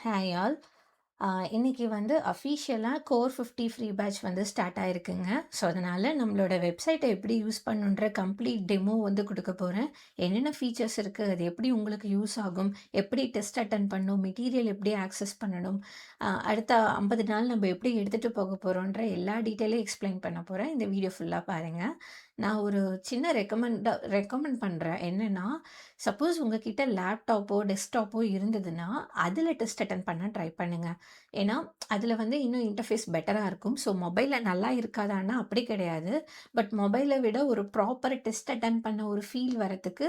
Hi all. இன்னைக்கு வந்து அஃபிஷியலாக கோர் 50 ஃப்ரீ பேட்ச் வந்து ஸ்டார்ட் ஆயிருக்குங்க. ஸோ அதனால் நம்மளோட வெப்சைட்டை எப்படி யூஸ் பண்ணுன்ற கம்ப்ளீட் டெமோ வந்து கொடுக்க போகிறேன். என்னென்ன ஃபீச்சர்ஸ் இருக்குது, அது எப்படி உங்களுக்கு யூஸ் ஆகும், எப்படி டெஸ்ட் அட்டன் பண்ணணும், மெட்டீரியல் எப்படி ஆக்சஸ் பண்ணணும், அடுத்த 50 நாள் நம்ம எப்படி எடுத்துகிட்டு போக போகிறோன்ற எல்லா டீட்டெயிலும் எக்ஸ்பிளைன் பண்ண போகிறேன். இந்த வீடியோ ஃபுல்லாக பாருங்கள். நான் ஒரு சின்ன ரெக்கமெண்ட் பண்ணுறேன். என்னென்னா, சப்போஸ் உங்ககிட்ட லேப்டாப்போ டெஸ்க்டாப்போ இருந்ததுன்னா அதில் டெஸ்ட் அட்டன் பண்ண ட்ரை பண்ணுங்கள். ஏன்னா அதில் வந்து இன்னும் இன்டர்ஃபேஸ் பெட்டராக இருக்கும். ஸோ மொபைலில் நல்லா இருக்காதான்னா அப்படி கிடையாது. பட் மொபைலை விட ஒரு ப்ராப்பர் டெஸ்ட் அட்டன் பண்ண ஒரு ஃபீல் வரத்துக்கு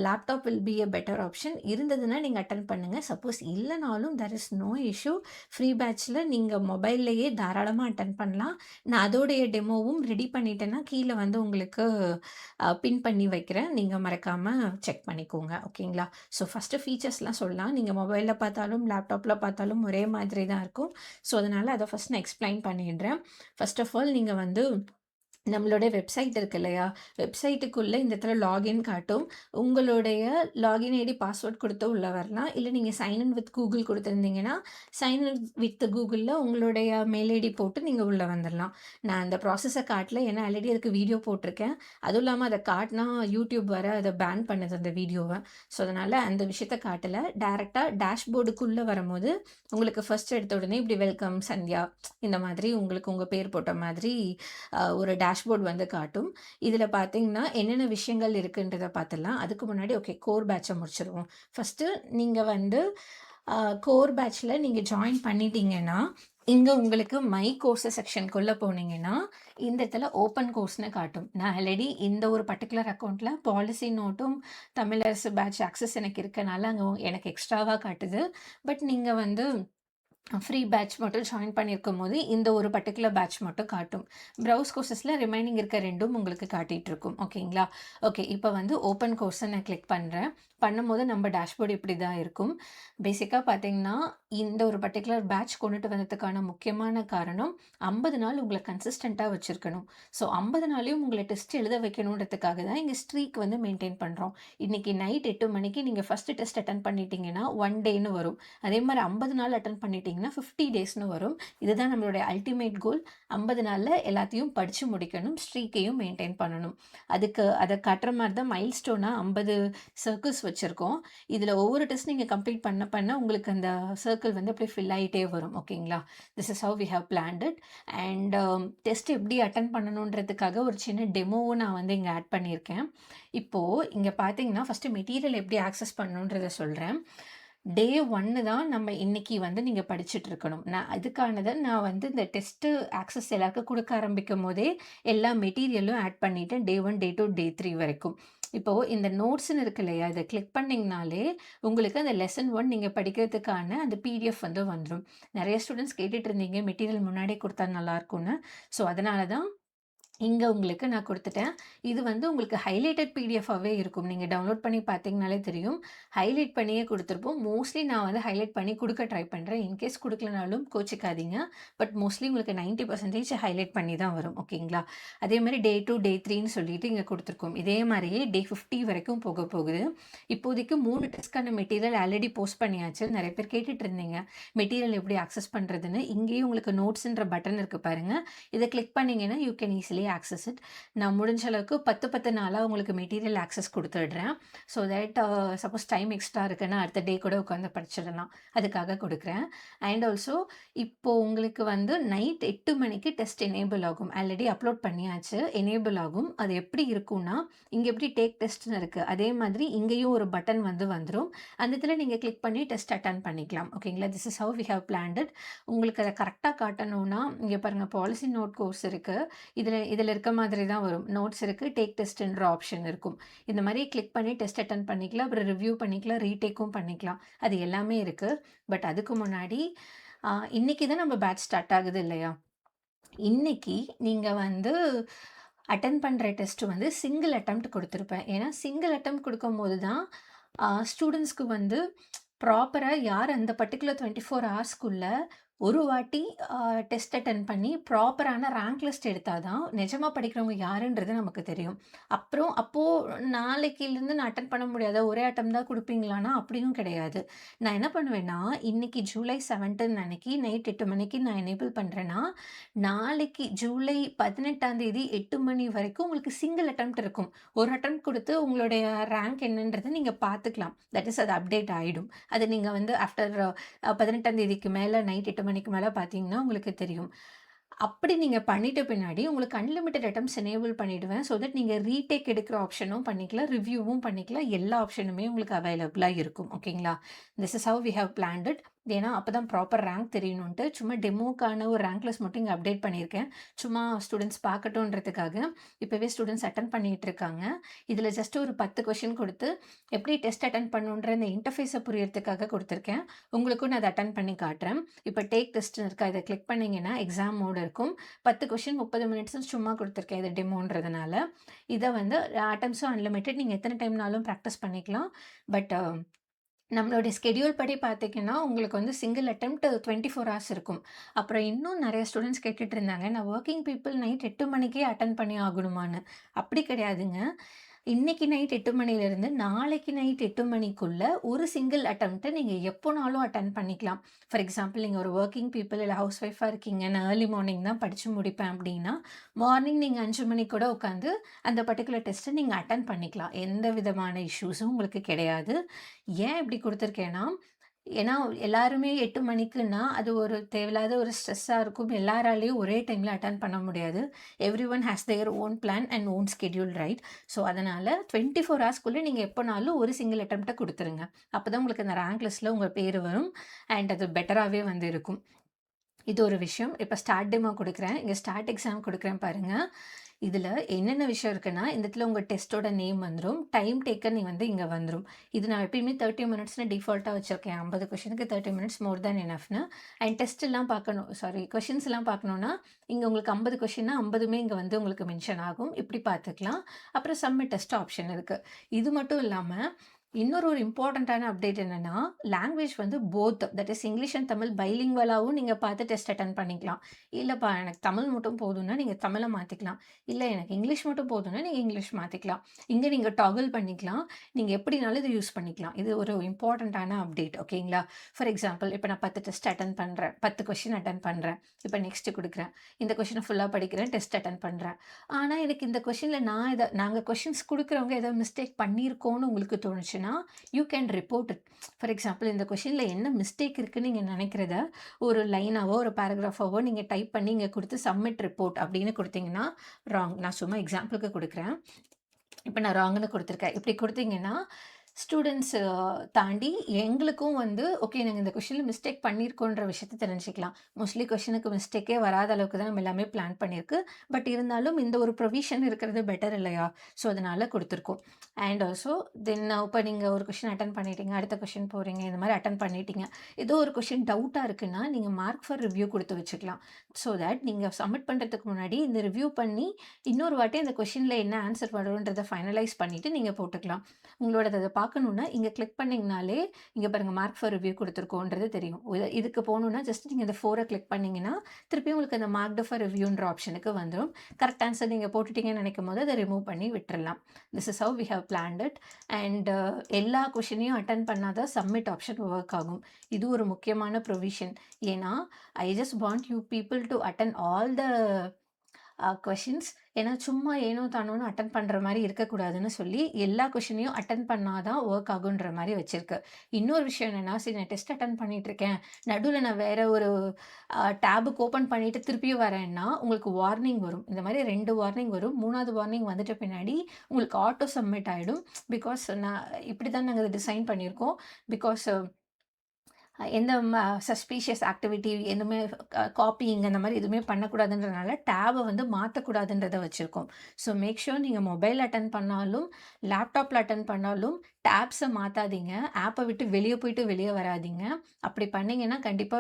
laptop will be a better option. இருந்ததுன்னா நீங்கள் அட்டன் பண்ணுங்கள். சப்போஸ் இல்லைனாலும் there is no issue. Free பேட்சில் நீங்கள் மொபைல்லையே தாராளமாக அட்டன் பண்ணலாம். நான் அதோடைய டெமோவும் ரெடி பண்ணிட்டேன்னா கீழே வந்து உங்களுக்கு பின் பண்ணி வைக்கிறேன். நீங்கள் மறக்காமல் செக் பண்ணிக்கோங்க. ஓகேங்களா? ஸோ ஃபஸ்ட்டு ஃபீச்சர்ஸ்லாம் சொல்லலாம். நீங்கள் மொபைலில் பார்த்தாலும் லேப்டாப்பில் பார்த்தாலும் ஒரே மாதிரி தான் இருக்கும். ஸோ அதனால் அதை ஃபஸ்ட் நான் எக்ஸ்பிளைன் பண்ணிடுறேன். ஃபர்ஸ்ட் ஆஃப் ஆல் நீங்கள் வந்து நம்மளோட வெப்சைட் இருக்கு இல்லையா? வெப்சைட்டுக்குள்ளே இந்த இடத்துல லாகின் காட்டும். உங்களுடைய லாகின் ஐடி பாஸ்வேர்ட் கொடுத்து உள்ளே வரலாம். இல்லை நீங்கள் சைன்இன் வித் கூகுள் கொடுத்துருந்தீங்கன்னா சைன்இன் வித் கூகுளில் உங்களுடைய மெயில் ஐடி போட்டு நீங்கள் உள்ளே வந்துடலாம். நான் அந்த ப்ராசஸை காட்டல, ஏன்னா ஆல்ரெடி அதுக்கு வீடியோ போட்டிருக்கேன். அதுவும் இல்லாமல் அதை காட்டினா யூடியூப் வர அதை பேன் பண்ணுது அந்த வீடியோவை. ஸோ அதனால் அந்த விஷயத்த காட்டலை. டேரெக்டாக டேஷ்போர்டுக்குள்ளே வரும்போது உங்களுக்கு ஃபர்ஸ்ட் எடுத்த உடனே இப்படி வெல்கம் சந்தியா இந்த மாதிரி உங்களுக்கு உங்கள் பேர் போட்ட மாதிரி ஒரு டேஷ்போர்ட் வந்து காட்டும். இதில் பார்த்தீங்கன்னா என்னென்ன விஷயங்கள் இருக்குன்றதை பார்த்துடலாம். அதுக்கு முன்னாடி ஓகே, கோர் பேட்சை முடிச்சிருவோம். ஃபஸ்ட்டு நீங்கள் வந்து கோர் பேட்சில் நீங்கள் ஜாயின் பண்ணிட்டீங்கன்னா இங்கே உங்களுக்கு மை கோர்ஸஸ் செக்ஷனுக்குள்ளே போனீங்கன்னா இந்த இடத்துல ஓப்பன் கோர்ஸ்னு காட்டும். நான் ஆல்ரெடி இந்த ஒரு பர்டிகுலர் அக்கௌண்ட்டில் பாலிசி நோட்டும் தமிழரசு பேட்ச் ஆக்சஸ் எனக்கு இருக்கனால அங்கே எனக்கு எக்ஸ்ட்ராவாக காட்டுது. பட் நீங்கள் வந்து ஃப்ரீ பேட்ச் மட்டும் ஜாயின் பண்ணியிருக்கும் போது இந்த ஒரு பர்டிகுலர் பேட்ச் மட்டும் காட்டும். ப்ரௌஸ் கோர்சஸில் ரிமைனிங் இருக்க ரெண்டும் உங்களுக்கு காட்டிகிட்டு இருக்கும். ஓகேங்களா? ஓகே, இப்போ வந்து ஓப்பன் கோர்ஸை நான் கிளிக் பண்ணுறேன். பண்ணும்போது நம்ம டேஷ்போர்டு இப்படி தான் இருக்கும். பேசிக்காக பார்த்தீங்கன்னா இந்த ஒரு பர்டிகுலர் பேட்ச் கொண்டுட்டு வந்ததுக்கான முக்கியமான காரணம் 50 நாள் உங்களை கன்சிஸ்டண்ட்டாக வச்சுருக்கணும். ஸோ 50 நாளையும் உங்களை டெஸ்ட் எழுத வைக்கணுன்றதுக்காக தான் இங்கே ஸ்ட்ரீக் வந்து மெயின்டைன் பண்ணுறோம். இன்றைக்கி நைட் 8 மணிக்கு நீங்கள் ஃபஸ்ட்டு டெஸ்ட் அட்டன் பண்ணிட்டீங்கன்னா 1 டேன்னு வரும். அதே மாதிரி 50 நாள் அட்டன் பண்ணிட்டீங்கன்னா 50 டேஸ்னு வரும். இதுதான் நம்மளுடைய அல்டிமேட் கோல். 50 நாளில் எல்லாத்தையும் படித்து முடிக்கணும், ஸ்ட்ரீக்கையும் மெயின்டைன் பண்ணணும். அதை காட்டுற மாதிரி தான் மைல் ஸ்டோனாக 50 சர்க்கிள்ஸ் வச்சுருக்கோம். இதில் ஒவ்வொரு டெஸ்ட் நீங்கள் கம்ப்ளீட் பண்ண உங்களுக்கு அந்த சர்க்கிள் வந்து அப்படியே ஃபில் ஆகிட்டே வரும். ஓகேங்களா? This is how we have planned it. And test எப்படி அட்டன் பண்ணணுன்றதுக்காக ஒரு சின்ன டெமோவும் நான் வந்து இங்கே ஆட் பண்ணியிருக்கேன். இப்போது இங்கே பார்த்தீங்கன்னா ஃபஸ்ட்டு மெட்டீரியல் எப்படி ஆக்சஸ் பண்ணணுன்றதை சொல்கிறேன். டே 1 தான் நம்ம இன்னைக்கு வந்து நீங்கள் படிச்சுட்டு இருக்கணும். நான் வந்து இந்த டெஸ்ட்டு ஆக்சஸ் எல்லாருக்கும் கொடுக்க ஆரம்பிக்கும் போதே எல்லா மெட்டீரியலும் ஆட் பண்ணிட்டேன். டே 1, டே 2, டே 3 வரைக்கும். இப்போது இந்த நோட்ஸ்ன்னு இருக்கு இல்லையா? இதை கிளிக் பண்ணிங்கனாலே உங்களுக்கு அந்த லெசன் 1 நீங்கள் படிக்கிறதுக்கான அந்த பிடிஎஃப் வந்து வந்துடும். நிறைய ஸ்டூடெண்ட்ஸ் கேட்டுட்டு இருந்தீங்க மெட்டீரியல் முன்னாடியே கொடுத்தா நல்லாயிருக்கும்னு. ஸோ அதனால தான் இங்கே உங்களுக்கு நான் கொடுத்துட்டேன். இது வந்து உங்களுக்கு ஹைலைட்டட் பிடிஎஃபாகவே இருக்கும். நீங்கள் டவுன்லோட் பண்ணி பார்த்தீங்கனாலே தெரியும். ஹைலைட் பண்ணியே கொடுத்துருப்போம். மோஸ்ட்லி நான் வந்து ஹைலைட் பண்ணி கொடுக்க ட்ரை பண்ணுறேன். இன்கேஸ் கொடுக்கலனாலும் கோச்சிக்காதீங்க. பட் மோஸ்ட்லி உங்களுக்கு 90% ஹைலைட் பண்ணி தான் வரும். ஓகேங்களா? அதே மாதிரி டே 2, டே 3ன்னு சொல்லிட்டு இங்கே கொடுத்துருக்கோம். இதே மாதிரியே டே 50 வரைக்கும் போக போகுது. இப்போதைக்கு 3 டெஸ்ட்க்கான மெட்டீரியல் ஆல்ரெடி போஸ்ட் பண்ணியாச்சு. நிறைய பேர் கேட்டுட்டு இருந்தீங்க மெட்டீரியல் எப்படி ஆக்சஸ் பண்ணுறதுன்னு. இங்கேயும் உங்களுக்கு நோட்ஸ்ன்ற பட்டன் இருக்குது பாருங்கள். இதை கிளிக் பண்ணிங்கன்னா you can easily access it. நான் முடிஞ்ச அளவுக்கு 10 நாளாக உங்களுக்கு மெட்டீரியல் ஆக்சஸ் கொடுத்துடுறேன். So that suppose time extra இருக்குன்னா அடுத்த டே கூட உட்காந்து படிச்சிடலாம். அதுக்காக கொடுக்குறேன். அண்ட் ஆல்சோ இப்போது உங்களுக்கு வந்து நைட் 8 மணிக்கு டெஸ்ட் எனேபிள் ஆகும். ஆல்ரெடி அப்லோட் பண்ணியாச்சு. எனேபிள் ஆகும். அது எப்படி இருக்கும்னா இங்கே எப்படி டேக் டெஸ்ட்னு இருக்குது அதே மாதிரி இங்கேயும் ஒரு பட்டன் வந்து வந்துடும். அந்த இதில் நீங்கள் கிளிக் பண்ணி டெஸ்ட் அட்டன் பண்ணிக்கலாம். ஓகேங்களா? This is how we have planned it. உங்களுக்கு அதை கரெக்டாக காட்டணும்னா இங்கே பாருங்கள், பாலிசி நோட் கோர்ஸ் இருக்குது. இதில் இருக்க மாதிரி தான் வரும். நோட்ஸ் இருக்குது, டேக் டெஸ்ட்ன்ற ஆப்ஷன் இருக்கும். இந்த மாதிரி கிளிக் பண்ணி டெஸ்ட் அட்டன் பண்ணிக்கலாம். அப்புறம் ரிவ்யூ பண்ணிக்கலாம், ரீடேக்கும் பண்ணிக்கலாம். அது எல்லாமே இருக்குது. பட் அதுக்கு முன்னாடி இன்றைக்கி தான் நம்ம பேட்ச் ஸ்டார்ட் ஆகுது இல்லையா? இன்றைக்கி நீங்கள் வந்து அட்டன் பண்ணுற டெஸ்ட் வந்து சிங்கிள் அட்டெம்ப்ட் கொடுத்துருப்பேன். ஏன்னா சிங்கிள் அட்டெம்ப்ட் கொடுக்கும்போது தான் ஸ்டூடெண்ட்ஸ்க்கு வந்து ப்ராப்பராக யார் அந்த பர்டிகுலர் 24 ஹவர்ஸ்க்குள்ளே ஒரு வாட்டி டெஸ்ட் அட்டெண்ட் பண்ணி ப்ராப்பரான ரேங்க் லிஸ்ட் எடுத்தா தான், நிஜமா படிக்கிறவங்க யாருன்றது நமக்கு தெரியும். அப்போ நாளைக்கிலருந்து நான் அட்டெண்ட் பண்ண முடியாதா? ஒரே அட்டெம்ப்ட் தான் குடுப்பீங்களான்னா, அப்படியும் கிடையாது. நான் என்ன பண்ணுவேன்னா, இன்னைக்கு ஜூலை 17 அன்னைக்கு நைட் 8 மணிக்கு நான் எனேபிள் பண்றேன்னா, நாளைக்கு ஜூலை 18ஆம் தேதி 8 மணி வரைக்கும் உங்களுக்கு சிங்கிள் அட்டெம்ப்ட் இருக்கும். ஒரு அட்டெம்ப்ட் குடுத்து உங்களுடைய ரேங்க் என்னன்றத நீங்க பார்த்துக்கலாம். தட் இஸ் அது அப்டேட் ஆயிடும். அது நீங்க வந்து ஆஃப்டர் 18ஆம் தேதிக்கு மேல நைட் 8 மணிக்கு மேல பார்த்தீங்கன்னா, உங்களுக்கு தெரியும். அப்படி நீங்க பண்ணிட்ட பின்னாடி உங்களுக்கு அன்லிமிட்டட் அட்டெம்ப்ட்ஸ் எனேபிள் பண்ணிடுவேன். ஸோ தட் நீங்க ரீடேக் எடுக்கிற ஆப்ஷனும் பண்ணிக்கலாம், ரிவ்யூவும் பண்ணிக்கலாம். எல்லா ஆப்ஷனுமே உங்களுக்கு அவைலபிளா இருக்கும். ஓகேங்களா? This is how we have planned it. ஏன்னா, அப்பதான் ப்ராப்பர் ரேங்க் தெரியணுன்ட்டு, சும்மா டெமோக்கான ஒரு ரேங்க் லிஸ்ட் மட்டும் இங்க அப்டேட் பண்ணியிருக்கேன். சும்மா ஸ்டூடண்ட்ஸ் பார்க்கட்டுன்றதுக்காக. இப்பவே ஸ்டூடண்ட்ஸ் அட்டெண்ட் பண்ணிட்டு இருக்காங்க. இதுல ஜஸ்ட் ஒரு 10 கொஸ்டின் குடுத்து, எப்படி டெஸ்ட் அட்டெண்ட் பண்ணணுன்ற இந்த இன்டர்ஃபேஸ புரியறதுக்காக குடுத்துருக்கேன். உங்களுக்கும் நான் அத அட்டெண்ட் பண்ணி காட்டுறேன். இப்ப டேக் டெஸ்ட்ன்னு இருக்கா, இத கிளிக் பண்ணீங்கன்னா, எக்ஸாம் மோட் இருக்கும். 10 கொஸ்டின் 30 மினிட்ஸ்ன்னு சும்மா குடுத்துருக்கேன். இது டெமோன்றதுனால. இத வந்து அட்டெம்ப்ட்ஸும் அன்லிமிட்டட். நீங்க எத்தன டைம்னாலும் பிராக்டிஸ் பண்ணிக்கலாம். பட் நம்மளுடைய ஸ்கெட்யூல் படி பார்த்தீங்கன்னா, உங்களுக்கு வந்து சிங்கிள் அட்டெம்ப்ட் 24 ஹார்ஸ் இருக்கும். அப்புறம் இன்னும் நெறைய ஸ்டூடண்ட்ஸ் கேட்டுட்டு இருந்தாங்க, நான் வொர்க்கிங் பீப்பிள் நைட் 8 மணிக்கே அட்டெண்ட் பண்ணி ஆகணுமான்னு. அப்படி கிடையாதுங்க. இன்னைக்கு நைட் 8 மணிலேருந்து நாளைக்கு நைட் 8 மணிக்குள்ள ஒரு சிங்கிள் அட்டெம்ப்ட்ட நீங்க எப்போனாலும் அட்டெண்ட் பண்ணிக்கலாம். ஃபார் எக்ஸாம்பிள் நீங்க ஒரு வொர்க்கிங் பீப்பிள் இல்ல ஹவுஸ் ஒய்ஃபா இருக்கீங்க. நான் ஏர்லி மார்னிங் தான் படிச்சு முடிப்பேன் அப்படின்னா, மார்னிங் நீங்க 5 மணிக்கு கூட உட்காந்து அந்த பர்ட்டிகுலர் டெஸ்ட்ட நீங்க அட்டெண்ட் பண்ணிக்கலாம். எந்த விதமான இஷ்யூஸும் உங்களுக்கு கிடையாது. ஏன் இப்படி குடுத்துருக்கேன்னா, ஏன்னா எல்லாருமே 8 மணிக்குன்னா, அது ஒரு தேவையில்லாத ஒரு ஸ்ட்ரெஸ்ஸா இருக்கும். எல்லாராலயும் ஒரே டைம்ல அட்டெண்ட் பண்ண முடியாது. Everyone has their own plan and own schedule right. So, அதனால 24 ஹார்ஸ்க்குள்ள நீங்க எப்பனாலும் ஒரு சிங்கிள் அட்டெம்ப்ட்ட குடுத்துருங்க. அப்பதான் உங்களுக்கு அந்த ரேங்க் லிஸ்ட்ல உங்க பேரு வரும். அண்ட் அது பெட்டராவே வந்து இருக்கும். இது ஒரு விஷயம். இப்ப ஸ்டார்ட் டெமோ குடுக்குறேன். இங்க ஸ்டார்ட் எக்ஸாம் குடுக்குறேன் பாருங்க. இதுல என்னென்ன விஷயம் இருக்குன்னா, இந்த இடத்துல உங்க டெஸ்ட்டோட நேம் வந்துரும். டைம் டேக்கன் வந்து இங்க வந்துரும். இது நான் எப்பயுமே 30 மினிட்ஸ்ன்னு டிஃபால்ட்டா வச்சிருக்கேன். 50 கொஸ்டினுக்கு 30 மினிட்ஸ் மோர் தேன் எனஃப்ன்னு. அண்ட் டெஸ்ட்லாம் பார்க்கணும் கொஸ்டின்ஸ்லாம் பார்க்கணும்னா, இங்க உங்களுக்கு 50 கொஸ்டின்னா 50மே இங்க வந்து உங்களுக்கு மென்ஷன் ஆகும். இப்படி பார்த்துக்கலாம். அப்புறம் சப்மிட் டெஸ்ட் ஆப்ஷன் இருக்கு. இது மட்டும் இல்லாம, இன்னொரு ஒரு இம்பார்ட்டன்ட்டான அப்டேட் என்னன்னா, லாங்குவேஜ் வந்து both that is English and Tamil பைலிங்குவலாவும் நீங்க பார்த்து டெஸ்ட் அட்டெண்ட் பண்ணிக்கலாம். இல்லப்பா எனக்கு தமிழ் மட்டும் போதும்னா, நீங்க தமிழ மாத்திக்கலாம். இல்ல எனக்கு இங்கிலீஷ் மட்டும் போதும்னா, நீங்க இங்கிலீஷ் மாத்திக்கலாம். இங்க நீங்க டாகிள் பண்ணிக்கலாம். நீங்க எப்படினாலும் இத யூஸ் பண்ணிக்கலாம். இது ஒரு இம்பார்ட்டன்ட்டான அப்டேட் ஓகேங்களா? ஃபார் எக்ஸாம்பிள் இப்ப நான் 10 டெஸ்ட் அட்டெண்ட் பண்றேன். 10 கொஸ்டின் அட்டெண்ட் பண்றேன். இப்ப நெக்ஸ்ட் குடுக்குறேன். இந்த கொஸ்டின ஃபுல்லா படிக்கிறேன். டெஸ்ட் அட்டெண்ட் பண்றேன். ஆனா எனக்கு இந்த கொஸ்டின்ல நாங்க கொஸ்டின்ஸ் குடுக்குறவங்க ஏதோ மிஸ்டேக் பண்ணியிருக்கோம்னு உங்களுக்கு தோணுச்சுன்னா, you can report it. For example இந்த கொஸ்டின்ல என்ன மிஸ்டேக் இருக்குன்னு நீங்க நினைக்கிறத ஒரு லைனாவோ, ஒரு பேராகிராஃபாவோ நீங்க டைப் பண்ணி இங்க குடுத்து சப்மிட் ரிப்போர்ட் அப்படின்னு குடுத்தீங்கன்னா, ராங். நான் சும்மா எக்ஸாம்பிளுக்கு குடுக்குறேன். இப்ப நான் ராங்ன்னு குடுத்துருக்கேன். இப்படி குடுத்தீங்கன்னா, ஸ்டூடண்ட்ஸ் தாண்டி எங்களுக்கும் வந்து ஓகே நாங்க இந்த கொஸ்டின்ல மிஸ்டேக் பண்ணியிருக்கோன்ற விஷயத்த தெரிஞ்சுக்கலாம். மோஸ்ட்லி கொஸ்டினுக்கு மிஸ்டேக்கே வராத அளவுக்கு தான் நம்ம எல்லாமே பிளான் பண்ணியிருக்கு. பட் இருந்தாலும் இந்த ஒரு ப்ரொவிஷன் இருக்கிறது பெட்டர் இல்லையா? ஸோ, அதனால குடுத்துருக்கோம். அண்ட் ஆல்சோ தென் இப்ப நீங்க ஒரு கொஸ்டின் அட்டெண்ட் பண்ணிட்டீங்க. அடுத்த கொஸ்டின் போறீங்க. இந்த மாரி அட்டெண்ட் பண்ணிட்டீங்க. ஏதோ ஒரு கொஸ்டின் டவுட்டா இருக்குன்னா, நீங்க மார்க் ஃபார் ரிவ்யூ குடுத்து வச்சுக்கலாம். ஸோ தட் நீங்க சப்மிட் பண்றதுக்கு முன்னாடி இந்த ரிவ்யூ பண்ணி, இன்னொரு வாட்டி அந்த கொஸ்டின்ல என்ன ஆன்சர் வரும்ன்றத ஃபைனலைஸ் பண்ணிட்டு நீங்க போட்டுக்கலாம். உங்களோடது அத பார்க்கணும்னா, இங்க கிளிக் பண்ணீங்கனாலே, இங்க பாருங்க மார்க் ஃபார் ரிவ்யூ குடுத்துருக்கோன்றது தெரியும். இதுக்கு போணும்னா, ஜஸ்ட் நீங்க இந்த 4 கிளிக் பண்ணீங்கன்னா, திருப்பியும் உங்களுக்கு அந்த மார்க்டு ஃபார் ரிவ்யூன்ற ஆப்ஷனுக்கு வந்துரும். கரெக்ட் ஆன்சர் நீங்க போட்டுட்டீங்கன்னு நினைக்கும்போது, அத ரிமூவ் பண்ணி விட்டுறலாம். This is how we have planned it. And எல்லா கொஸ்டினையும் அட்டெண்ட் பண்ணா தான் சப்மிட் ஆப்ஷன் வொர்க் ஆகும். இது ஒரு முக்கியமான ப்ரொவிஷன். ஏன்னா, I just want you people to attend all the questions. ஏன்னா சும்மா ஏனோ தானோன்னு அட்டெண்ட் பண்ற மாரி இருக்கக்கூடாதுன்னு சொல்லி, எல்லா கொஸ்டினையும் அட்டெண்ட் பண்ணா தான் வொர்க் ஆகுன்ற மாரி வச்சிருக்கு. இன்னொரு விஷயம் என்னன்னா, சரி நான் டெஸ்ட் அட்டெண்ட் பண்ணிட்டுருக்கேன். நடுவுல நான் வேற ஒரு டேபுக்கு ஓப்பன் பண்ணிட்டு திருப்பியும் வரேன்னா, உங்களுக்கு வார்னிங் வரும். இந்த மாரி 2 வார்னிங் வரும். 3வது வார்னிங் வந்துட்ட பின்னாடி உங்களுக்கு ஆட்டோ சப்மிட் ஆயிடும். பிகாஸ் நான் இப்படி தான் நாங்க இத டிசைன் பண்ணியிருக்கோம். பிகாஸ் எந்த சஸ்பீஷியஸ் ஆக்டிவிட்டி எதுவுமே காப்பியிங் அந்த மாரி எதுவுமே பண்ணக்கூடாதுன்றனால, டேப வந்து மாத்தக்கூடாதுன்றத வச்சிருக்கோம். ஸோ மேக் ஷூர் நீங்க மொபைல் அட்டெண்ட் பண்ணாலும், லேப்டாப்ல அட்டெண்ட் பண்ணாலும் டேப்ஸ மாத்தாதீங்க. ஆப்ப விட்டு வெளிய போயிட்டு வெளிய வராதீங்க. அப்படி பண்ணீங்கன்னா, கண்டிப்பா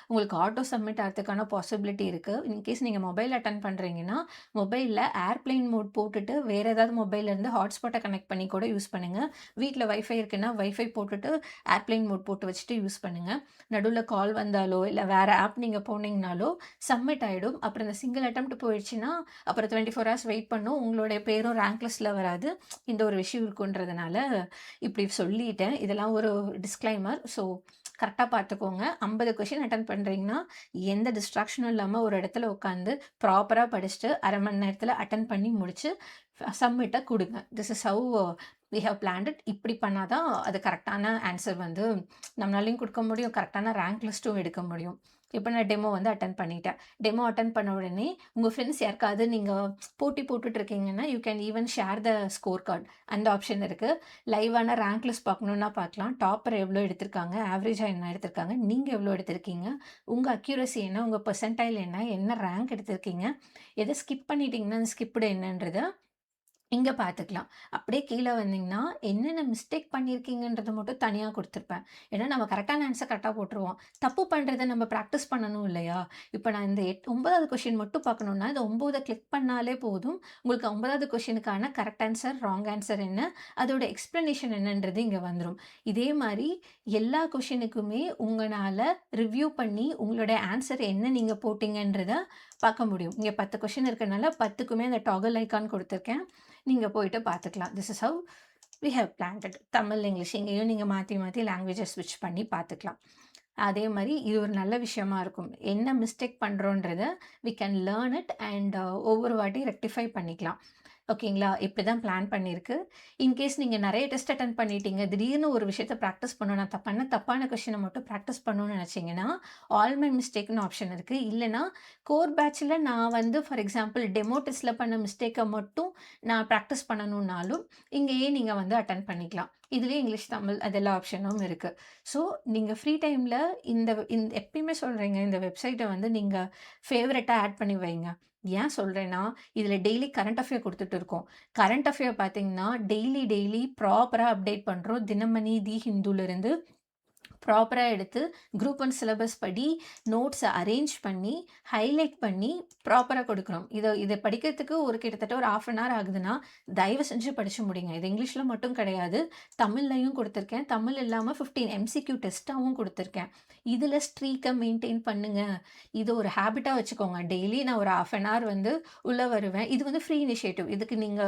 உங்களுக்கு ஆட்டோ சப்மிட் ஆறதுக்கான பாசிபிலிட்டி இருக்கு. இன்கேஸ் நீங்க மொபைல் அட்டெண்ட் பண்றீங்கன்னா, மொபைல்ல ஏர்ப்ளேன் மோட் போட்டுட்டு வேற ஏதாவது மொபைல்ல இருந்து ஹாட்ஸ்பாட்ட கனெக்ட் பண்ணி கூட யூஸ் பண்ணுங்க. வீட்ல வைஃபை இருக்குன்னா, வைஃபை போட்டுட்டு ஏர்ப்ளேன் மோட் போட்டு வச்சுட்டு யூஸ் பண்ணுங்க. பண்ணுங்க. நடுவுல கால் வந்தாலோ, இல்ல வேற ஆப் நீங்க போனீங்கனாலோ சப்மிட் ஆயிடும். அப்புறம் இந்த சிங்கிள் அட்டெம்ப்ட் போயிடுச்சுன்னா, அப்புறம் 24 ஹார்ஸ் வெயிட் பண்ணும். உங்களுடைய பேரும் ரேங்க் லிஸ்ட்ல வராது. இந்த ஒரு விஷயம் இருக்குன்றதுனால இப்படி சொல்லிட்டேன். இதெல்லாம் ஒரு டிஸ்க்ளைமர். ஸோ கரெக்ட்டா பார்த்துக்கோங்க. 50 கொஸ்டின் அட்டெண்ட் பண்றீங்கன்னா, எந்த டிஸ்ட்ராக்ஷனும் இல்லாம ஒரு இடத்துல உட்காந்து ப்ராப்பரா படிச்சுட்டு 1/2 மணி நேரத்துல அட்டெண்ட் பண்ணி முடிச்சு சப்மிட்ட குடுங்க. This is how we have planned it. இப்படி பண்ணா தான் அது கரெக்ட்டான ஆன்சர் வந்து நம்மளாலயும் குடுக்க முடியும். கரெக்ட்டான ரேங்க் லிஸ்ட்டும் எடுக்க முடியும். இப்ப நான் டெமோ வந்து அட்டெண்ட் பண்ணிட்டேன். டெமோ அட்டெண்ட் பண்ண உடனே உங்க ஃப்ரெண்ட்ஸ் யாருக்காவது நீங்க போட்டி போட்டுட்டு இருக்கீங்கன்னா, you can even share the score card. அந்த ஆப்ஷன் இருக்கு. லைவான ரேங்க் லிஸ்ட் பார்க்கணும்னா பார்க்கலாம். டாப்பர் எவ்வளோ எடுத்திருக்காங்க, ஆவரேஜா என்ன எடுத்திருக்காங்க, நீங்க எவ்வளோ எடுத்திருக்கீங்க, உங்க அக்யூரசி என்ன, உங்க பெர்சன்டைல் என்ன, என்ன ரேங்க் எடுத்திருக்கீங்க, எத ஸ்கிப் பண்ணிட்டீங்கன்னா, அந்த ஸ்கிப்டு என்னன்றத இங்க பார்த்துக்கலாம். அப்படியே கீழ வந்தீங்கன்னா, என்னென்ன மிஸ்டேக் பண்ணியிருக்கீங்கன்றத மட்டும் தனியா குடுத்துருப்பேன். ஏன்னா நம்ம கரெக்ட்டான ஆன்ஸர் கரெக்ட்டா போட்டுருவோம். தப்பு பண்றத நம்ம பிராக்டிஸ் பண்ணணும் இல்லையா? இப்ப நான் இந்த 9வது கொஸ்டின் மட்டும் பார்க்கணும்னா, இந்த 9 கிளிக் பண்ணாலே போதும். உங்களுக்கு 9வது கொஸ்டினுக்கான கரெக்ட் ஆன்ஸர், ராங் ஆன்ஸர் என்ன, அதோட எக்ஸ்ப்ளனேஷன் என்னன்றது இங்க வந்துரும். இதே மாரி எல்லா கொஸ்டினுக்குமே உங்கனால ரிவ்யூ பண்ணி உங்களுடைய ஆன்ஸர் என்ன நீங்க போட்டீங்கன்றத பார்க்க முடியும். இங்க 10 கொஸ்டின் இருக்கனால 10க்குமே அந்த டாகல் ஐகான் குடுத்துருக்கேன். நீங்க போயிட்டு பார்த்துக்கலாம். This is how we have planned it. Tamil, English இங்கேயும் நீங்க மாத்தி மாத்தி லாங்குவேஜ ஸ்விட்ச் பண்ணி பார்த்துக்கலாம். அதே மாரி இது ஒரு நல்ல விஷயமா இருக்கும். என்ன மிஸ்டேக் பண்றோன்றத we can learn it and ஒவ்வொரு வாட்டி ரெக்டிஃபை பண்ணிக்கலாம். ஓகேங்களா? இப்படிதான் பிளான் பண்ணியிருக்கு. இன்கேஸ் நீங்க நெறைய டெஸ்ட் அட்டெண்ட் பண்ணிட்டீங்க. திடீர்னு ஒரு விஷயத்த பிராக்டிஸ் பண்ணணும். நான் பண்ண தப்பான கொஸ்டின மட்டும் பிராக்டிஸ் பண்ணணும்னு நெனச்சீங்கன்னா, ஆல் மை மிஸ்டேக்ன்னு ஆப்ஷன் இருக்கு. இல்லன்னா, கோர் பேட்ச்ல நான் வந்து ஃபார் எக்ஸாம்பிள் டெமோ டெஸ்ட்ல பண்ண மிஸ்டேக்க மட்டும் நான் பிராக்டிஸ் பண்ணணும்னாலும், இங்கேயே நீங்க வந்து அட்டெண்ட் பண்ணிக்கலாம். இதுலயே இங்கிலீஷ், தமிழ் அது எல்லா ஆப்ஷனும் இருக்கு. ஸோ, நீங்க ஃப்ரீ டைம்ல எப்பயுமே சொல்றேங்க, இந்த வெப்சைட்ட வந்து நீங்க ஃபேவரைட்டா ஆட் பண்ணி வைங்க. ஏன் சொல்றேன்னா, இதுல டெய்லி கரண்ட் அஃபேர் குடுத்துட்டு இருக்கோம். கரண்ட் அஃபேர் பார்த்தீங்கன்னா, டெய்லி ப்ராப்பரா அப்டேட் பண்றோம். தினமணி, தி ஹிந்துலருந்து ப்ராப்பரா எடுத்து குரூப் 1 சிலபஸ் படி நோட்ஸ அரேஞ்ச் பண்ணி, ஹைலைட் பண்ணி ப்ராப்பரா கொடுக்குறோம். இத படிக்கிறதுக்கு கிட்டத்தட்ட ஒரு 1/2 அன் ஹவர் ஆகுதுன்னா, தயவு செஞ்சு படிச்சு முடிங்க. இது இங்கிலீஷ்ல மட்டும் கிடையாது. தமிழ்லயும் குடுத்துருக்கேன். தமிழ் இல்லாம 15 எம்சிக்யூ டெஸ்ட்டாவும் குடுத்துருக்கேன். இதுல ஸ்ட்ரீக்க மெயின்டெயின் பண்ணுங்க. இது ஒரு ஹேபிட்டா வச்சுக்கோங்க. டெய்லி நான் ஒரு 1/2 அன் ஹவர் வந்து உள்ள வருவேன். இது வந்து ஃப்ரீ இனிஷியேட்டிவ். இதுக்கு நீங்க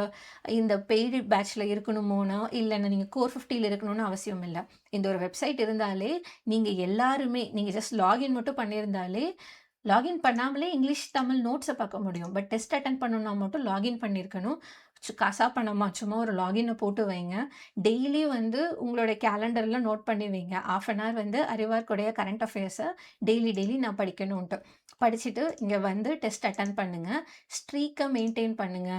இந்த பெய்டு பேட்ச்ல இருக்கணுமோனோ, இல்லன்னா நீங்க கோர் 50ல இருக்கணும்னு அவசியம் இல்ல. இந்த ஒரு வெப்சைட் இருந்தாலே, நீங்க எல்லாருமே நீங்க ஜஸ்ட் லாகின் மட்டும் பண்ணியிருந்தாலே, லாகின் பண்ணாமலே இங்கிலீஷ், தமிழ் நோட்ஸ பார்க்க முடியும். பட் டெஸ்ட் அட்டெண்ட் பண்ணணும்னா மட்டும் லாகின் பண்ணியிருக்கணும். காசா பணமா சும்மா ஒரு லாகின போட்டு வைங்க. டெய்லி வந்து உங்களுடைய கேலண்டர்ல நோட் பண்ணி வைங்க. 1/2 அன் ஹவர் வந்து அறிவார்க்குடைய கரண்ட் அஃபேர்ஸ டெய்லி நான் படிக்கணுன்ட்டு. படிச்சுட்டு இங்க வந்து டெஸ்ட் அட்டெண்ட் பண்ணுங்க. ஸ்ட்ரீக்க மெயின்டெயின் பண்ணுங்க.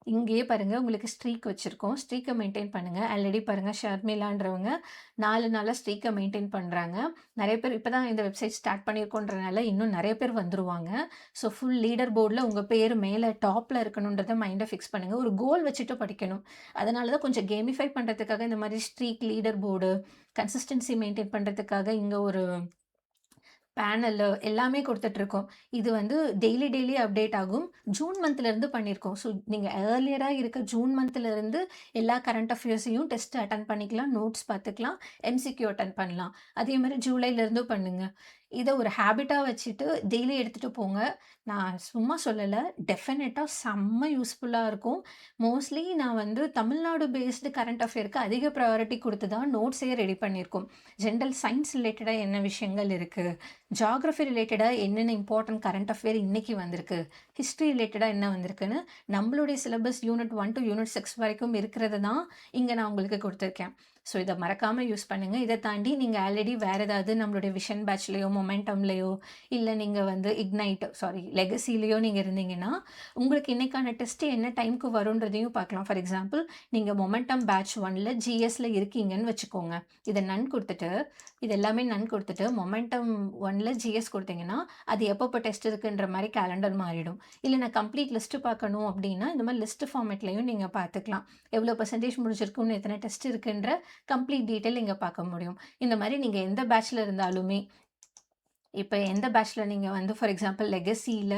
இங்கேயே பாருங்க உங்களுக்கு ஸ்ட்ரீக் வச்சிருக்கோம். ஸ்ட்ரீக்க மெயின்டெயின் பண்ணுங்க. ஆல்ரெடி பாருங்க ஷர்மிளான்றவங்க 4 நாளா ஸ்ட்ரீக்க மெயின்டெயின் பண்றாங்க. நெறைய பேர் இப்ப தான் இந்த வெப்சைட் ஸ்டார்ட் பண்ணியிருக்கோன்றனால இன்னும் நெறைய பேர் வந்துருவாங்க. ஸோ ஃபுல் லீடர் போர்ட்ல உங்க பேரு மேல டாப்ல இருக்கணுன்றத மைண்ட்ல ஃபிக்ஸ் பண்ணுங்க. ஒரு கோல் வச்சுட்டு படிக்கணும். அதனால தான் கொஞ்சம் கேமிஃபை பண்றதுக்காக இந்த மாரி streak, leader board, consistency maintain பண்றதுக்காக இங்க ஒரு பேனலு எல்லாமே குடுத்துட்டுருக்கோம். இது வந்து டெய்லி அப்டேட் ஆகும். ஜூன் மந்த்லருந்து பண்ணியிருக்கோம். ஸோ நீங்க ஏர்லியரா இருக்க ஜூன் மந்த்லருந்து எல்லா கரண்ட் அஃபேர்ஸையும் டெஸ்ட் அட்டெண்ட் பண்ணிக்கலாம். நோட்ஸ் பார்த்துக்கலாம். எம்சிக்யூ அட்டெண்ட் பண்ணலாம். அதே மாரி ஜூலைலருந்து பண்ணுங்க. இத ஒரு ஹேபிட்டா வச்சுட்டு டெய்லி எடுத்துட்டு போங்க. நான் சும்மா சொல்லல. டெஃபினட்டா செம்ம யூஸ்ஃபுல்லா இருக்கும். மோஸ்ட்லி நான் வந்து தமிழ்நாடு பேஸ்டு கரண்ட் அஃபேர்க்கு அதிக ப்ரையாரிட்டி குடுத்து தான் நோட்ஸே ரெடி பண்ணியிருக்கோம். ஜெனரல் சயின்ஸ் ரிலேட்டடா என்ன விஷயங்கள் இருக்கு? ஜியோகிராஃபி ரிலேட்டடா என்னென்ன இம்பார்ட்டன்ட் கரண்ட் அஃபேர் இன்னைக்கு வந்திருக்கு? ஹிஸ்ட்ரி ரிலேட்டடா என்ன வந்திருக்குன்னு, நம்மளுடைய சிலபஸ் யூனிட் 1 டூ யூனிட் 6 வரைக்கும் இருக்கிறத தான் இங்க நான் உங்களுக்கு குடுத்துருக்கேன். ஸோ இத மறக்காம யூஸ் பண்ணுங்க. இத தாண்டி நீங்க ஆல்ரெடி வேற ஏதாவது நம்மளுடைய விஷன் பேட்ச்லயோ, மொமெண்டம்லயோ, இல்ல நீங்க வந்து லெகசிலயோ நீங்க இருந்தீங்கன்னா, உங்களுக்கு இன்னைக்கான டெஸ்ட் என்ன டைம்க்கு வரும்ன்றதையும் பார்க்கலாம். ஃபார் எக்ஸாம்பிள் நீங்க மொமெண்டம் பேட்ச் 1ல ஜிஎஸ்ல இருக்கீங்கன்னு வச்சுக்கோங்க. இத நன் குடுத்துட்டு, இது எல்லாமே நன் குடுத்துட்டு, மொமெண்டம் 1ல ஜிஎஸ் குடுத்தீங்கன்னா, அது எப்பப்போ டெஸ்ட் இருக்குன்ற மாரி கேலண்டர் மாறிடும். இல்ல நான் கம்ப்ளீட் லிஸ்ட் பார்க்கணும் அப்டின்னா, இந்த மாரி லிஸ்ட் ஃபார்மேட்லயும் நீங்க பார்த்துக்கலாம். எவ்வளோ பெர்சன்டேஜ் முடிச்சிருக்குன்னு, எத்தன டெஸ்ட் இருக்குன்ற கம்ப்ளீட் டீட்டெயில் இங்க பார்க்க முடியும். இந்த மாரி நீங்க எந்த பேட்ச்ல இருந்தாலுமே இப்ப எந்த பேட்ச்ல நீங்க வந்து ஃபார் எக்ஸாம்பிள் லெகசில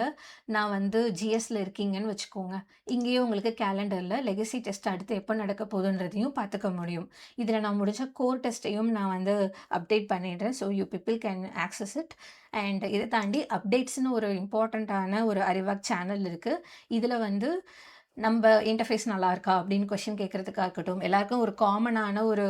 நான் வந்து ஜிஎஸ்ல இருக்கீங்கன்னு வச்சுக்கோங்க. இங்கேயே உங்களுக்கு கேலண்டர்ல லெகசி டெஸ்ட் அடுத்து எப்ப நடக்க போதுன்றதையும் பார்த்துக்க முடியும். இதுல நான் முடிஞ்ச கோர் டெஸ்ட்டையும் நான் வந்து அப்டேட் பண்ணிடுறேன். So you people can access it. And இத தாண்டி அப்டேட்ஸ்ன்னு ஒரு இம்பார்ட்டன்ட்டான ஒரு அறிவாக் சேனல் இருக்கு. இதுல வந்து நம்ப இன்டர்ஃபேஸ் நல்லா இருக்கா? அப்படின்னு கொஸ்டின் கேட்கறதுக்கா இருக்கட்டும், எல்லாருக்கும் ஒரு காமனான ஒரு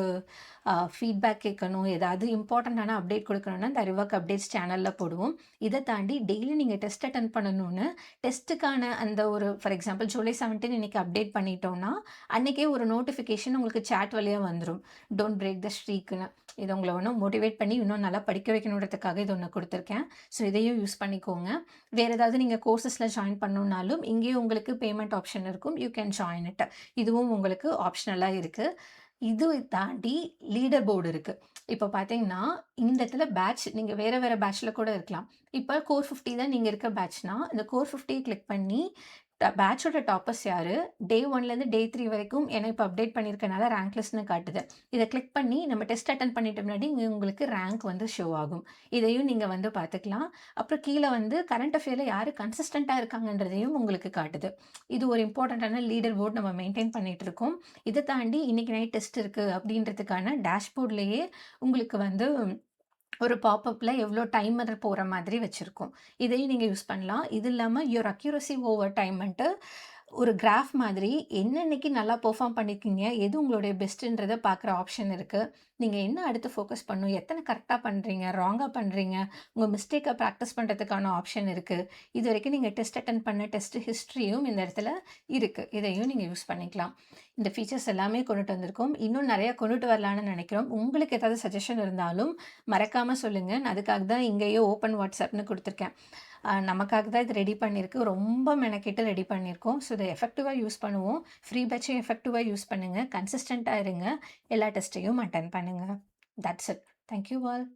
ஃபீட்பேக் கேட்கணும், ஏதாவது இம்பார்ட்டன்ட்டான அப்டேட் குடுக்கணும்னா, இந்த அறிவாக் அப்டேட்ஸ் சேனல்ல போடுவோம். இத தாண்டி டெய்லி நீங்க டெஸ்ட் அட்டெண்ட் பண்ணணும்னு, டெஸ்ட்டுக்கான அந்த ஒரு ஃபார் எக்ஸாம்பிள் ஜூலை 17 இன்னைக்கு அப்டேட் பண்ணிட்டோம்னா, அன்னைக்கே ஒரு நோட்டிஃபிகேஷன் உங்களுக்கு சாட் வழியா வந்துரும். டோன்ட் பிரேக் த ஸ்ட்ரீக்ன்னு. இது உங்கள இன்னும் மோட்டிவேட் பண்ணி இன்னும் நல்லா படிக்க வைக்கணுன்றதுக்காக இது ஒண்ணு குடுத்துருக்கேன். ஸோ இதையும் யூஸ் பண்ணிக்கோங்க. வேற ஏதாவது நீங்க கோர்சஸ்ல ஜாயின் பண்ணணும்னாலும், இங்கேயே உங்களுக்கு பேமெண்ட் ஆப்ஷன் இருக்கும். You can join it. இதுவும் உங்களுக்கு ஆப்ஷனலா இருக்கு. இது தாண்டி லீடர் போர்டு இருக்கு. இப்ப பார்த்தீங்கன்னா, இந்த இடத்துல பேட்ச் நீங்க வேற வேற பேட்ச்ல கூட இருக்கலாம். இப்ப கோர் 50 தான் நீங்க இருக்க பேட்ச்னா, இந்த கோர் 50 கிளிக் பண்ணி பேட்சோட டாப்பர்ஸ் யாரு? டே 1லேருந்து டே 3 வரைக்கும் ஏன்னா இப்ப அப்டேட் பண்ணியிருக்கனால ரேங்க் லிஸ்ட்ன்னு காட்டுது. இத கிளிக் பண்ணி நம்ம டெஸ்ட் அட்டெண்ட் பண்ணிட்ட முன்னாடி இங்க உங்களுக்கு ரேங்க் வந்து ஷோ ஆகும். இதையும் நீங்க வந்து பார்த்துக்கலாம். அப்புறம் கீழ வந்து கரண்ட் அஃபேர்ல யாரு கன்சிஸ்டன்ட்டா இருக்காங்கன்றதையும் உங்களுக்கு காட்டுது. இது ஒரு இம்பார்ட்டன்ட்டான லீடர் போர்ட் நம்ம மெயின்டெயின் பண்ணிட்டு இருக்கோம். இத தாண்டி இன்னைக்கு நைட் டெஸ்ட் இருக்கு அப்படின்றதுக்கான டேஷ்போர்ட்லயே உங்களுக்கு வந்து ஒரு பாப்பப்ல எவ்ளோ டைமர் போற மாதிரி வச்சிருக்கோம். இதையும் நீங்க யூஸ் பண்ணலாம். இது இல்லாம யுவர் அக்யூரசி ஓவர் டைம்ன்ட்டு ஒரு கிராஃப் மாதிரி என்னன்னைக்கு நல்லா பெர்ஃபார்ம் பண்ணியிருக்கீங்க, எது உங்களுடைய பெஸ்ட்டுன்றத பார்க்குற ஆப்ஷன் இருக்கு. நீங்க என்ன அடுத்து ஃபோக்கஸ் பண்ணணும், எத்தன கரெக்ட்டா பண்றீங்க, ராங்கா பண்றீங்க, உங்க மிஸ்டேக்க பிராக்டிஸ் பண்றதுக்கான ஆப்ஷன் இருக்கு. இதுவரைக்கும் நீங்க டெஸ்ட் அட்டெண்ட் பண்ண டெஸ்ட் ஹிஸ்டரியும் இந்த இடத்துல இருக்கு. இதையும் நீங்க யூஸ் பண்ணிக்கலாம். இந்த ஃபீச்சர்ஸ் எல்லாமே கொண்டுட்டு வந்திருக்கோம். இன்னும் நெறைய கொண்டுட்டு வரலான்னு நெனைக்கிறோம். உங்களுக்கு ஏதாவது சஜஷன் இருந்தாலும் மறக்காம சொல்லுங்க. நான் அதுக்காக தான் இங்கேயே ஓப்பன் வாட்ஸ்அப்ன்னு குடுத்துருக்கேன். நமக்காக தான் இது ரெடி பண்ணியிருக்கு. ரொம்ப மெனக்கெட்டு ரெடி பண்ணியிருக்கோம். ஸோ இத எஃபெக்டிவா யூஸ் பண்ணுவோம். ஃப்ரீ பேட்சையும் எஃபெக்டிவா யூஸ் பண்ணுங்க. கன்சிஸ்டன்ட்டா இருங்க. எல்லா டெஸ்ட்டையும் அட்டெண்ட் பண்ணுங்க. That's it. Thank you all.